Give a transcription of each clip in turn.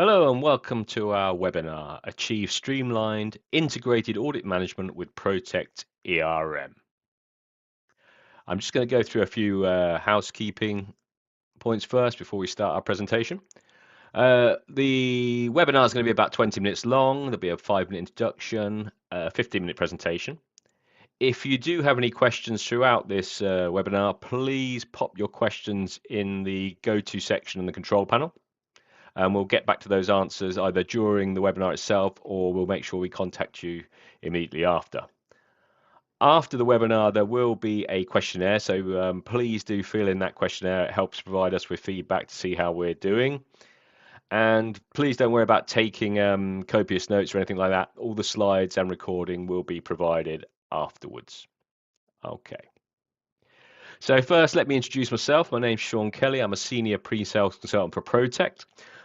Hello and welcome to our webinar, Achieve Streamlined Integrated Audit Management with Protecht ERM. I'm just going to go through a few housekeeping points first before we start our presentation. The webinar is going to be about 20 minutes long. There'll be a 5-minute introduction, a 15-minute presentation. If you do have any questions throughout this webinar, please pop your questions in the go-to section in the control panel. And we'll get back to those answers either during the webinar itself, or we'll make sure we contact you immediately after. After the webinar, there will be a questionnaire, so please do fill in that questionnaire. It helps provide us with feedback to see how we're doing. And please don't worry about taking copious notes or anything like that. All the slides and recording will be provided afterwards. Okay. So first, let me introduce myself. My name's Sean Kelly. I'm a senior pre-sales consultant for Protecht.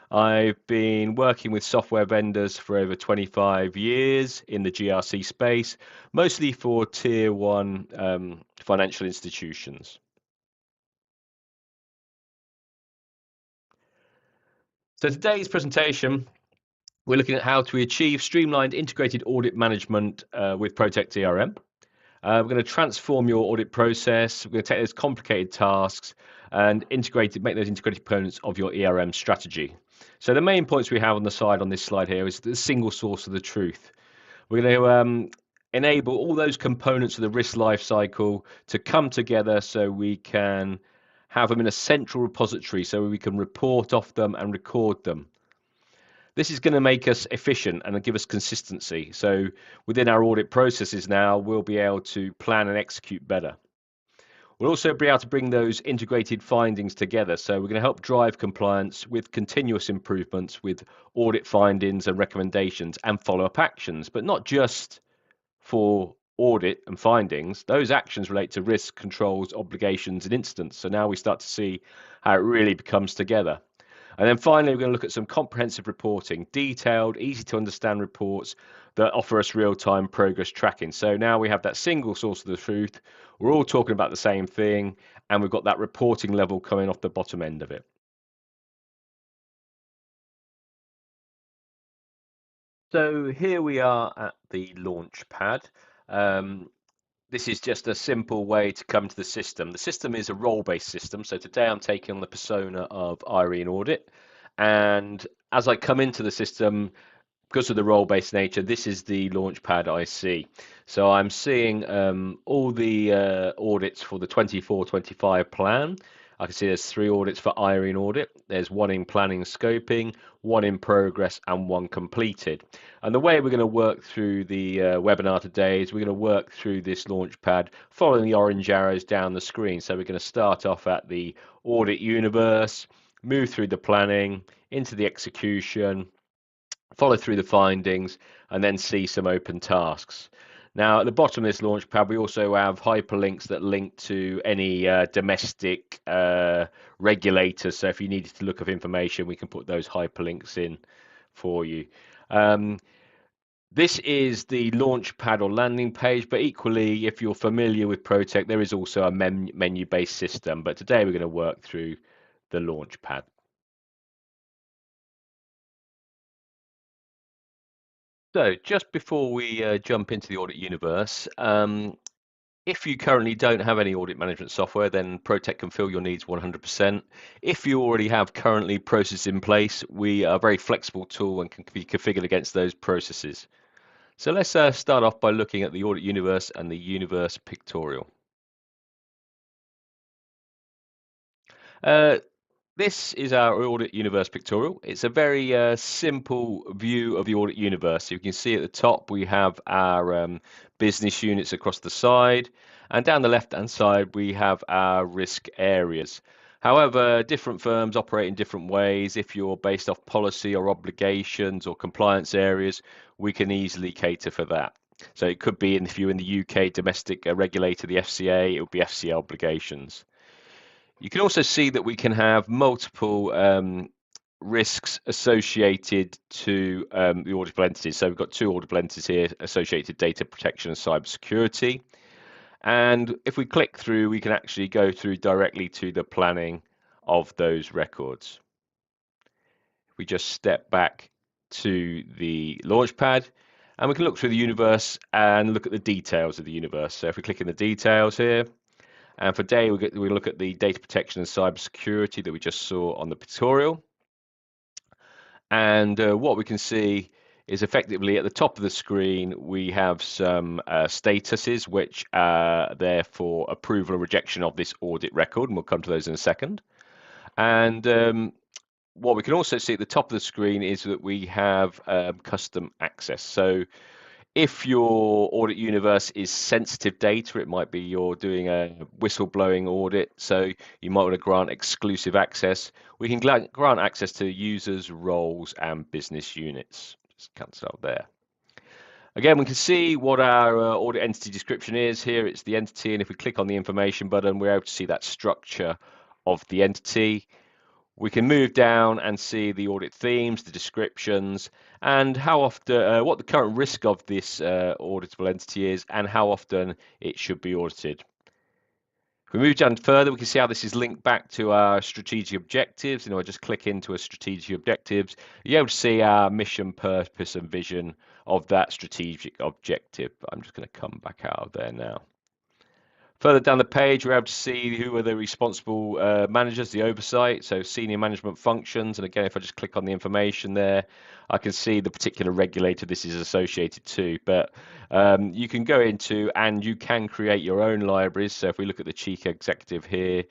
I've been working with software vendors for over 25 years in the GRC space, mostly for tier 1 financial institutions. So today's presentation, we're looking at how to achieve streamlined integrated audit management with Protecht ERM. We're going to transform your audit process. We're going to take those complicated tasks and make those integrated components of your ERM strategy. So the main points we have on the side on this slide here is the single source of the truth. We're going to enable all those components of the risk life cycle to come together so we can have them in a central repository so we can report off them and record them. This is going to make us efficient and give us consistency. So within our audit processes now, we'll be able to plan and execute better. We'll also be able to bring those integrated findings together. So we're going to help drive compliance with continuous improvements with audit findings and recommendations and follow-up actions, but not just for audit and findings. Those actions relate to risk, controls, obligations, and incidents. So now we start to see how it really becomes together. And then finally, we're going to look at some comprehensive reporting, detailed, easy to understand reports that offer us real-time progress tracking. So now we have that single source of the truth. We're all talking about the same thing, and we've got that reporting level coming off the bottom end of it. So here we are at the launch pad. This is just a simple way to come to the system. The system is a role-based system. So today I'm taking on the persona of Irene Audit. And as I come into the system, because of the role-based nature, this is the launch pad I see. So I'm seeing all the audits for the 24-25 plan. I can see there's 3 audits for Irene Audit. There's 1 in planning and scoping, 1 in progress, and 1 completed. And the way we're going to work through the webinar today is we're going to work through this launch pad following the orange arrows down the screen. So we're going to start off at the audit universe, move through the planning, into the execution, follow through the findings, and then see some open tasks. Now, at the bottom of this launchpad, we also have hyperlinks that link to any domestic regulators. So if you needed to look up information, we can put those hyperlinks in for you. This is the launchpad or landing page, but equally, if you're familiar with Protecht, there is also a menu-based system. But today we're going to work through the launchpad. So just before we jump into the audit universe, if you currently don't have any audit management software, then Protecht can fill your needs 100%. If you already have currently processes in place, we are a very flexible tool and can be configured against those processes. So let's start off by looking at the audit universe and the universe pictorial. This is our audit universe pictorial. It's a very simple view of the audit universe. So you can see at the top we have our business units across the side, and down the left-hand side we have our risk areas. However, different firms operate in different ways. If you're based off policy or obligations or compliance areas, we can easily cater for that. So it could be, if you're in the UK domestic regulator, the FCA, it would be FCA obligations. You can also see that we can have multiple risks associated to the auditable entities. So we've got 2 auditable entities here, associated data protection and cybersecurity. And if we click through, we can actually go through directly to the planning of those records. we just step back to the Launchpad, and we can look through the universe and look at the details of the universe. So if we click in the details here, and for day, we look at the data protection and cybersecurity that we just saw on the tutorial. And what we can see is effectively at the top of the screen, we have some statuses which are there for approval or rejection of this audit record, and we'll come to those in a second. And what we can also see at the top of the screen is that we have custom access. So if your audit universe is sensitive data, it might be you're doing a whistleblowing audit, so you might want to grant exclusive access. We can grant access to users, roles, and business units. Just cancel out there. Again, we can see what our audit entity description is. Here it's the entity, and if we click on the information button, we're able to see that structure of the entity. We can move down and see the audit themes, the descriptions, and how often, what the current risk of this auditable entity is, and how often it should be audited. If we move down further, we can see how this is linked back to our strategic objectives. I just click into a strategic objectives. You're able to see our mission, purpose, and vision of that strategic objective. I'm just going to come back out of there now. Further down the page, we're able to see who are the responsible managers, the oversight, so senior management functions. And again, if I just click on the information there, I can see the particular regulator this is associated to. But you can go into and you can create your own libraries. So if we look at the chief executive here,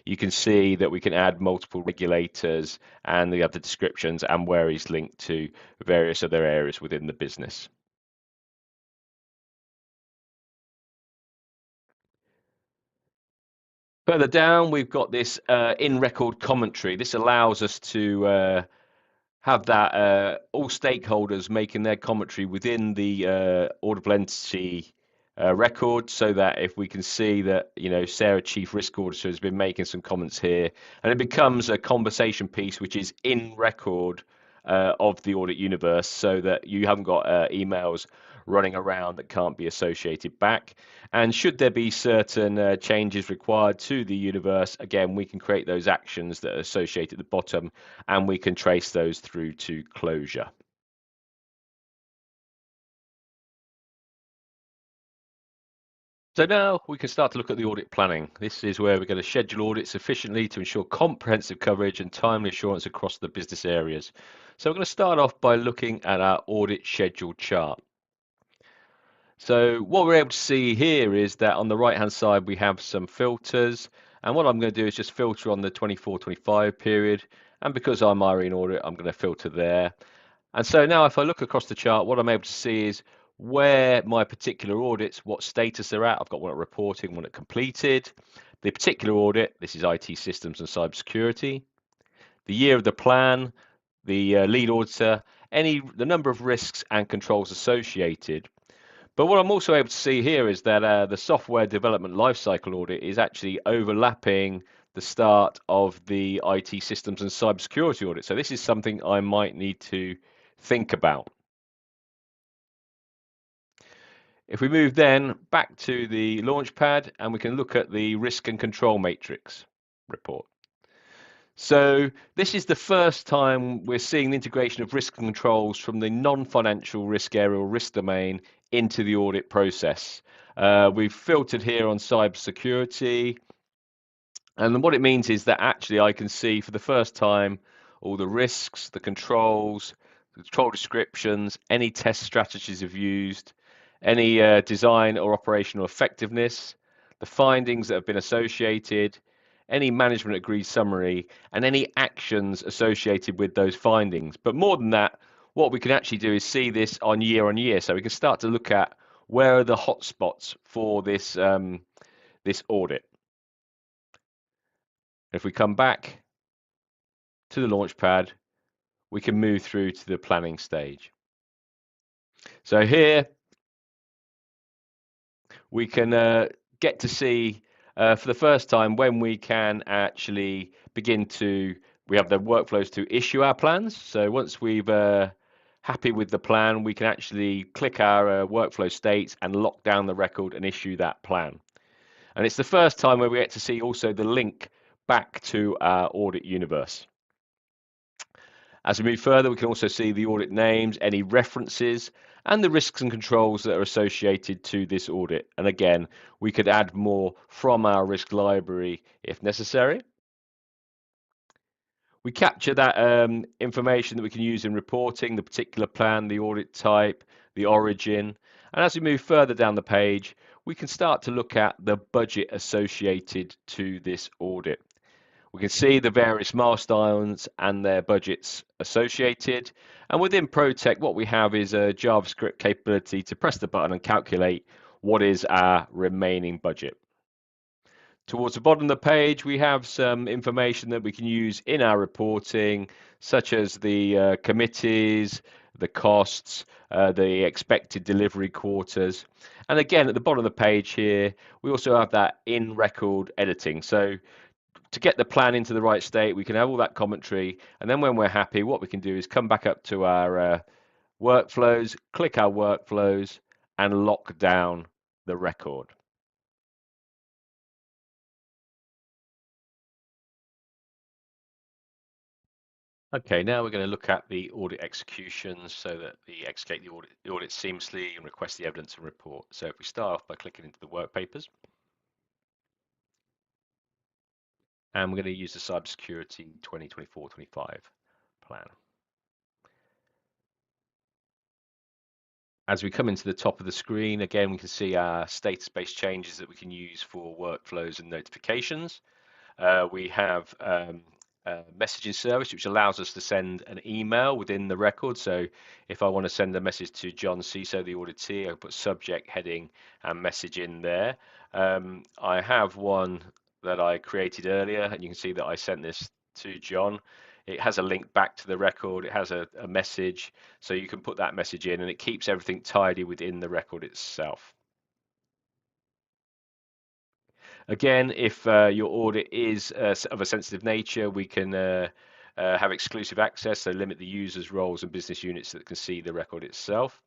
you can see that we can add multiple regulators and the other descriptions and where he's linked to various other areas within the business. Further down, we've got this in-record commentary. This allows us to have that all stakeholders making their commentary within the auditable entity record, so that if we can see that, Sarah, Chief Risk Auditor, has been making some comments here, and it becomes a conversation piece which is in record of the audit universe, so that you haven't got emails running around that can't be associated back. And should there be certain changes required to the universe, again, we can create those actions that are associated at the bottom, and we can trace those through to closure. So now we can start to look at the audit planning. This is where we're going to schedule audits efficiently to ensure comprehensive coverage and timely assurance across the business areas. So we're going to start off by looking at our audit schedule chart. So what we're able to see here is that on the right hand side we have some filters, and what I'm going to do is just filter on the 24-25 period, and because I'm Irene Audit, I'm going to filter there. And so now if I look across the chart, what I'm able to see is where my particular audits, what status they're at. I've got one at reporting, one at completed. The particular audit, this is IT systems and cybersecurity. The year of the plan, the lead auditor, the number of risks and controls associated. But what I'm also able to see here is that the software development lifecycle audit is actually overlapping the start of the IT systems and cybersecurity audit. So this is something I might need to think about. If we move then back to the Launchpad, and we can look at the risk and control matrix report. So this is the first time we're seeing the integration of risk and controls from the non-financial risk area or risk domain into the audit process. We've filtered here on cybersecurity, and what it means is that actually I can see for the first time all the risks, the controls, the control descriptions, any test strategies you've used, any design or operational effectiveness, the findings that have been associated, any management agreed summary, and any actions associated with those findings. But more than that, what we can actually do is see this on year. So we can start to look at where are the hotspots for this, this audit. If we come back to the Launchpad, we can move through to the planning stage. So here we can get to see for the first time when we can actually begin to, we have the workflows to issue our plans. So once we've happy with the plan, we can actually click our workflow states and lock down the record and issue that plan. And it's the first time where we get to see also the link back to our audit universe. As we move further, we can also see the audit names, any references, and the risks and controls that are associated to this audit. And again, we could add more from our risk library if necessary. We capture that information that we can use in reporting, the particular plan, the audit type, the origin. And as we move further down the page, we can start to look at the budget associated to this audit. We can see the various milestones and their budgets associated. And within Protecht, what we have is a JavaScript capability to press the button and calculate what is our remaining budget. Towards the bottom of the page, we have some information that we can use in our reporting, such as the committees, the costs, the expected delivery quarters. And again, at the bottom of the page here, we also have that in-record editing. So to get the plan into the right state, we can have all that commentary. And then when we're happy, what we can do is come back up to our workflows, click our workflows, and lock down the record. Okay, now we're going to look at the audit executions so that we execute the audit seamlessly and request the evidence and report. So if we start off by clicking into the work papers, and we're going to use the cybersecurity 2024-25 plan. As we come into the top of the screen, again, we can see our status-based changes that we can use for workflows and notifications. We have messaging service, which allows us to send an email within the record. So if I want to send a message to John CISO, the auditee, I put subject, heading, and message in there. I have one that I created earlier, and you can see that I sent this to John. It has a link back to the record. It has a message, so you can put that message in, and it keeps everything tidy within the record itself. Again, if your audit is of a sensitive nature, we can have exclusive access, so limit the users, roles, and business units that can see the record itself.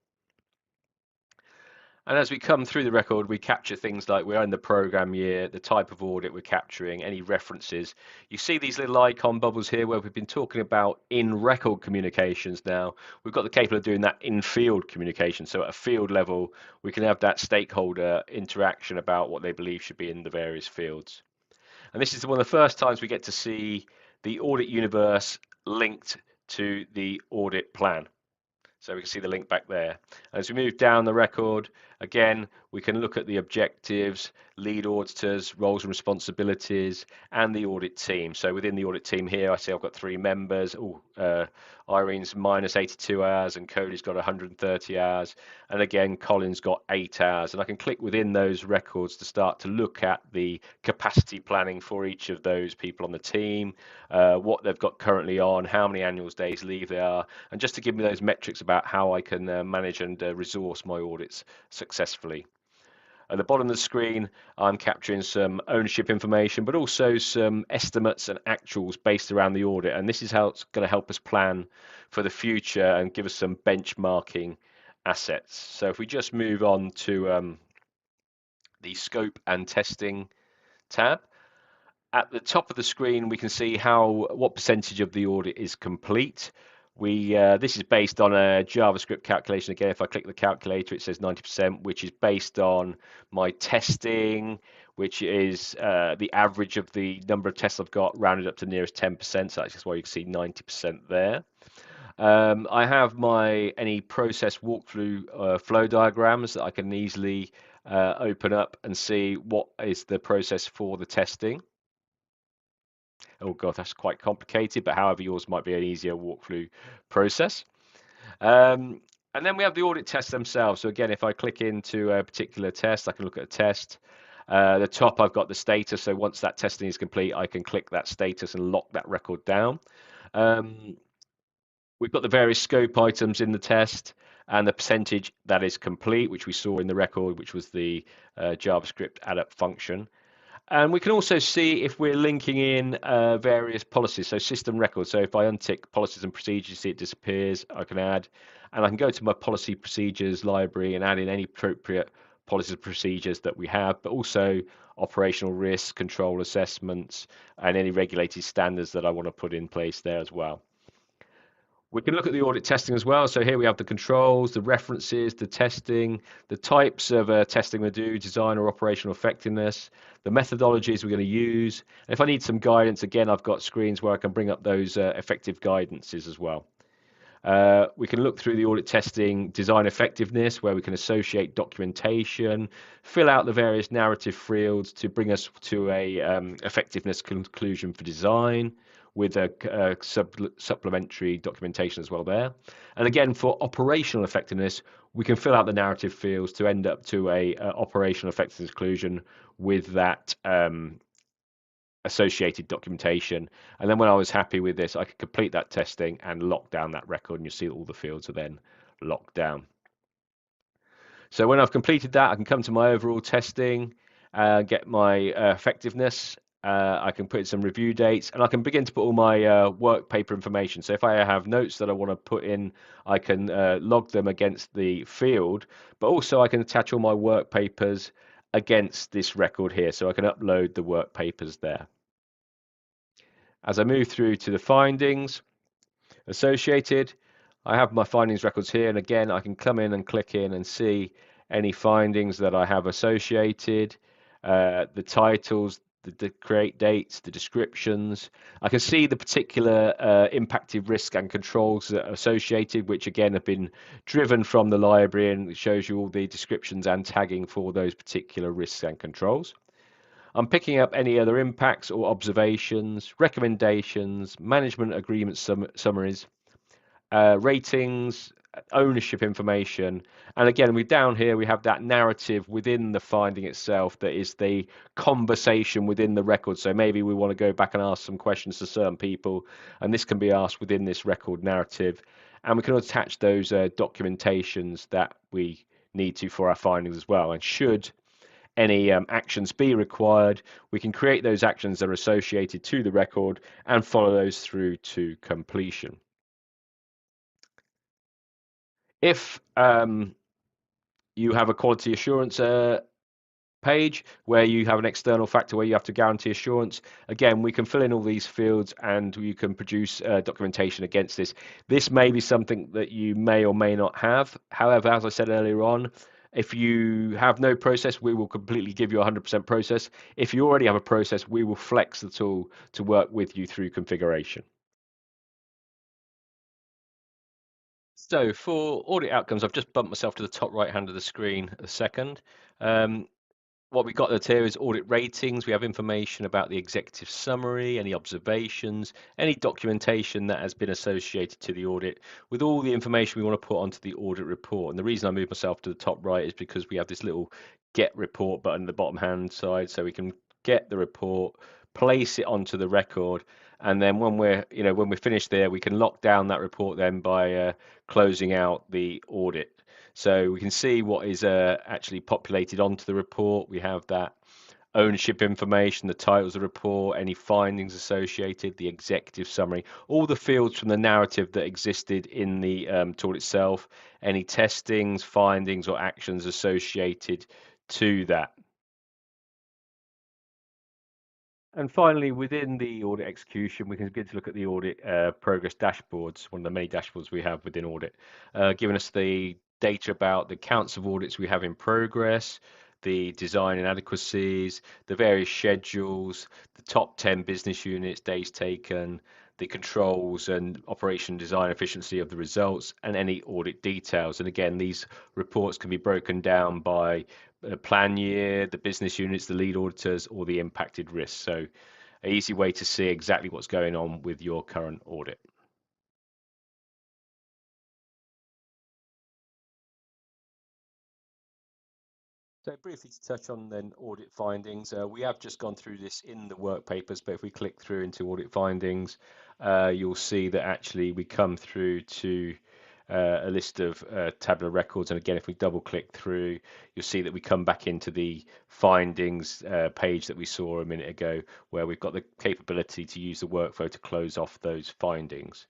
And as we come through the record, we capture things like we're in the program year, the type of audit we're capturing, any references. You see these little icon bubbles here where we've been talking about in-record communications now. We've got the capability of doing that in-field communication. So at a field level, we can have that stakeholder interaction about what they believe should be in the various fields. And this is one of the first times we get to see the audit universe linked to the audit plan. So we can see the link back there. As we move down the record, again, we can look at the objectives, lead auditors, roles and responsibilities, and the audit team. So within the audit team here, I see I've got 3 members. Irene's minus 82 hours, and Cody's got 130 hours. And again, Colin's got 8 hours. And I can click within those records to start to look at the capacity planning for each of those people on the team, what they've got currently on, how many annual days leave they are, and just to give me those metrics about how I can manage and resource my audits successfully. At the bottom of the screen, I'm capturing some ownership information, but also some estimates and actuals based around the audit. And this is how it's going to help us plan for the future and give us some benchmarking assets. So if we just move on to the scope and testing tab, at the top of the screen, we can see what percentage of the audit is complete. This is based on a JavaScript calculation. Again, if I click the calculator, it says 90%, which is based on my testing, which is the average of the number of tests I've got rounded up to nearest 10%. So that's just why you can see 90% there. I have any process walkthrough flow diagrams that I can easily open up and see what is the process for the testing. Oh God, that's quite complicated, but however, yours might be an easier walkthrough process. And then we have the audit tests themselves. So again, if I click into a particular test, I can look at a test. The top, I've got the status. So once that testing is complete, I can click that status and lock that record down. We've got the various scope items in the test and the percentage that is complete, which we saw in the record, which was the JavaScript add-up function. And we can also see if we're linking in various policies, so system records. So if I untick policies and procedures, you see it disappears. I can add, and I can go to my policy procedures library and add in any appropriate policies and procedures that we have, but also operational risk control assessments and any regulated standards that I want to put in place there as well. We can look at the audit testing as well. So here we have the controls, the references, the testing, the types of testing we do, design or operational effectiveness, the methodologies we're going to use. And if I need some guidance, again, I've got screens where I can bring up those effective guidances as well. We can look through the audit testing design effectiveness, where we can associate documentation, fill out the various narrative fields to bring us to a effectiveness conclusion for design with a supplementary documentation as well there. And again, for operational effectiveness, we can fill out the narrative fields to end up to a operational effectiveness conclusion with that associated documentation. And then when I was happy with this, I could complete that testing and lock down that record, and you see all the fields are then locked down. So when I've completed that, I can come to my overall testing, get my effectiveness. I can put in some review dates, and I can begin to put all my work paper information. So if I have notes that I want to put in, I can log them against the field, but also I can attach all my work papers against this record here. So I can upload the work papers there. As I move through to the findings associated, I have my findings records here, and again I can come in and click in and see any findings that I have associated, the titles, the create dates, the descriptions. I can see the particular impacted risk and controls that are associated, which again have been driven from the library, and it shows you all the descriptions and tagging for those particular risks and controls. I'm picking up any other impacts or observations, recommendations, management agreement summaries, ratings, ownership information. And again, down here, we have that narrative within the finding itself that is the conversation within the record. So maybe we want to go back and ask some questions to certain people, and this can be asked within this record narrative. And we can attach those documentations that we need to for our findings as well. And should any actions be required, we can create those actions that are associated to the record and follow those through to completion. If you have a quality assurance page where you have an external factor where you have to guarantee assurance, again, we can fill in all these fields and you can produce documentation against this. This may be something that you may or may not have. However, as I said earlier on, if you have no process, we will completely give you 100% process. If you already have a process, we will flex the tool to work with you through configuration. So for audit outcomes, I've just bumped myself to the top right hand of the screen a second. What we got here is audit ratings. We have information about the executive summary, any observations, any documentation that has been associated to the audit, with all the information we want to put onto the audit report. And the reason I moved myself to the top right is because we have this little get report button at the bottom hand side, so we can get the report, place it onto the record, and then when we're finished there, we can lock down that report then by closing out the audit. So we can see what is actually populated onto the report. We have that ownership information, the titles of the report, any findings associated, the executive summary, all the fields from the narrative that existed in the tool itself, any testings, findings, or actions associated to that. And finally, within the audit execution, we can begin to look at the audit progress dashboards, one of the many dashboards we have within audit, giving us the data about the counts of audits we have in progress, the design inadequacies, the various schedules, the top 10 business units, days taken, the controls and operation design efficiency of the results, and any audit details. And again, these reports can be broken down by plan year, the business units, the lead auditors, or the impacted risks. So an easy way to see exactly what's going on with your current audit. So briefly to touch on then audit findings, we have just gone through this in the work papers, but if we click through into audit findings, you'll see that actually we come through to a list of tabular records. And again, if we double click through, you'll see that we come back into the findings page that we saw a minute ago, where we've got the capability to use the workflow to close off those findings.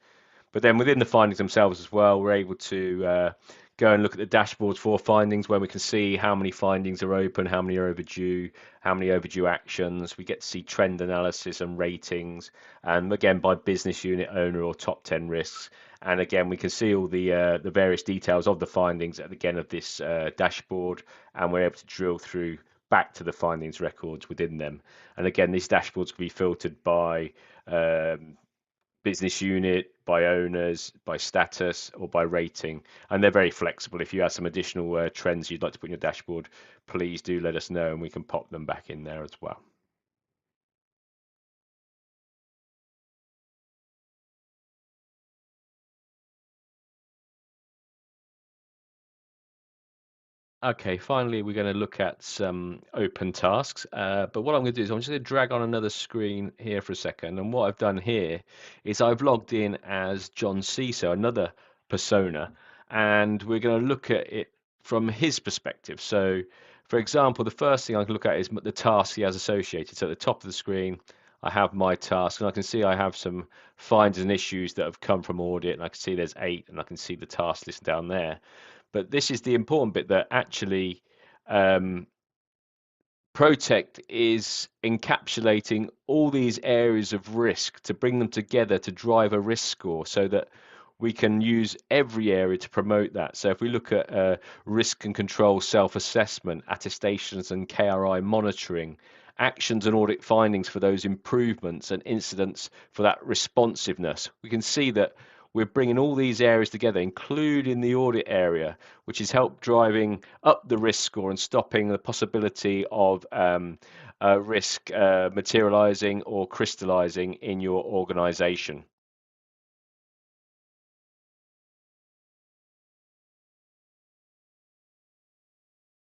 But then within the findings themselves as well, we're able to go and look at the dashboards for findings, where we can see how many findings are open, how many are overdue, how many overdue actions. We get to see trend analysis and ratings, and again by business unit, owner, or top 10 risks. And again, we can see all the various details of the findings at again of this dashboard, and we're able to drill through back to the findings records within them. And again, these dashboards can be filtered by business unit, by owners, by status, or by rating. And they're very flexible. If you have some additional trends you'd like to put in your dashboard, please do let us know and we can pop them back in there as well. Okay, finally, we're going to look at some open tasks. But what I'm going to do is I'm just going to drag on another screen here for a second. And what I've done here is I've logged in as John C, so another persona, and we're going to look at it from his perspective. So, for example, the first thing I can look at is the task he has associated. So at the top of the screen, I have my task, and I can see I have some findings and issues that have come from audit, and I can see there's 8, and I can see the task list down there. But this is the important bit that actually Protecht is encapsulating all these areas of risk to bring them together to drive a risk score so that we can use every area to promote that. So if we look at risk and control self-assessment, attestations and KRI monitoring, actions and audit findings for those improvements and incidents for that responsiveness, we can see that we're bringing all these areas together, including the audit area, which has helped driving up the risk score and stopping the possibility of risk materializing or crystallizing in your organization.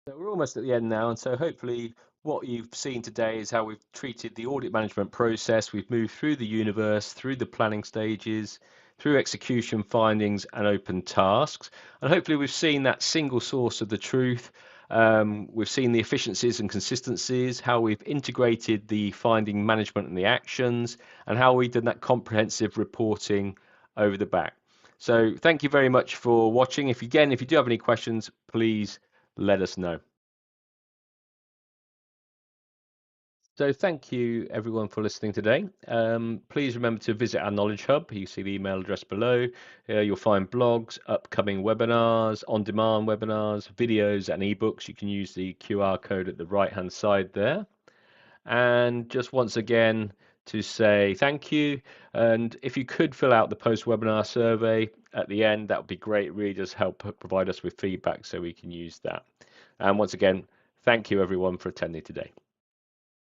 So we're almost at the end now, and so hopefully what you've seen today is how we've treated the audit management process. We've moved through the universe, through the planning stages, through execution findings and open tasks, and hopefully we've seen that single source of the truth. We've seen the efficiencies and consistencies, how we've integrated the finding management and the actions, and how we've done that comprehensive reporting over the back. So thank you very much for watching. If you do have any questions, please let us know. So thank you everyone for listening today. Please remember to visit our Knowledge Hub. You see the email address below. You'll find blogs, upcoming webinars, on-demand webinars, videos and ebooks. You can use the QR code at the right-hand side there. And just once again to say thank you. And if you could fill out the post-webinar survey at the end, that would be great. It really does help provide us with feedback so we can use that. And once again, thank you everyone for attending today.